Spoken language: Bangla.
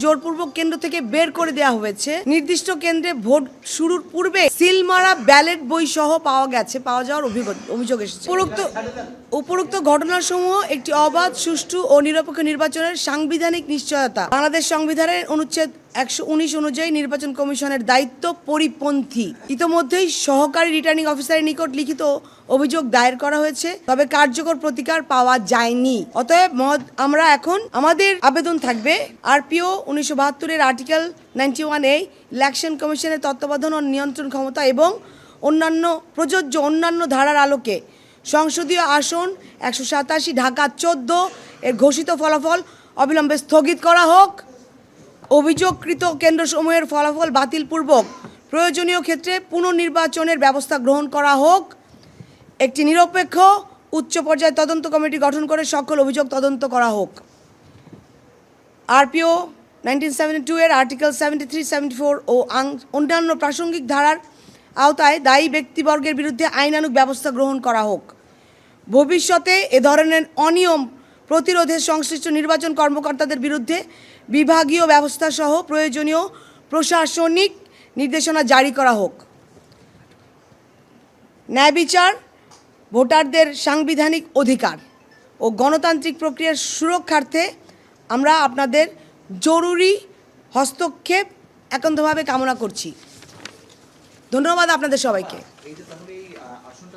জোরপূর্বক কেন্দ্র থেকে বের করে দেওয়া হয়েছে। নির্দিষ্ট কেন্দ্রে ভোট শুরুর পূর্বে সিলমারা ব্যালট বই সহ পাওয়া যাওয়ার অভিযোগ এসেছে। উপরোক্ত ঘটনাসমূহ একটি অবাধ, সুষ্ঠু ও নিরপেক্ষ নির্বাচনের সাংবিধানিক নিশ্চয়তা বাংলাদেশ সংবিধানের অনুচ্ছেদ 119 অনুযায়ী নির্বাচন কমিশনের দায়িত্ব পরিপন্থী। ইতোমধ্যেই সহকারী রিটার্নিং অফিসারের নিকট লিখিত অভিযোগ দায়ের করা হয়েছে, তবে কার্যকর প্রতিকার পাওয়া যায়নি। অতএব আমরা এখন আমাদের আবেদন থাকবে আরপিও 1972 আর্টিকেল 91A ইলেকশন কমিশনের তত্ত্বাবধান ও নিয়ন্ত্রণ ক্ষমতা এবং প্রযোজ্য অন্যান্য ধারার আলোকে সংসদীয় আসন 187 ঢাকা 14 এর ঘোষিত ফলাফল অবিলম্বে স্থগিত করা হোক। অভিযোগকৃত কেন্দ্রসমূহের ফলাফল বাতিলপূর্বক প্রয়োজনীয় ক্ষেত্রে পুনর্নির্বাচনের ব্যবস্থা গ্রহণ করা হোক। একটি নিরপেক্ষ উচ্চ পর্যায়ে তদন্ত কমিটি গঠন করে সকল অভিযোগ তদন্ত করা হোক। আরপিও 1972 এর আর্টিকেল 73, 74 ও অন্যান্য প্রাসঙ্গিক ধারার আওতায় দায়ী ব্যক্তিবর্গের বিরুদ্ধে আইনানুগ ব্যবস্থা গ্রহণ করা হোক। ভবিষ্যতে এ ধরনের অনিয়ম প্রতিরোধে সংশ্লিষ্ট নির্বাচন কর্মকর্তাদের বিরুদ্ধে বিভাগীয় ব্যবস্থা সহ প্রয়োজনীয় প্রশাসনিক নির্দেশনা জারি করা হোক। ন্যায় বিচার, ভোটারদের সাংবিধানিক অধিকার ও গণতান্ত্রিক প্রক্রিয়ার সুরক্ষার্থে আমরা আপনাদের জরুরি হস্তক্ষেপ একান্তভাবে কামনা করছি। ধন্যবাদ আপনাদের সবাইকে।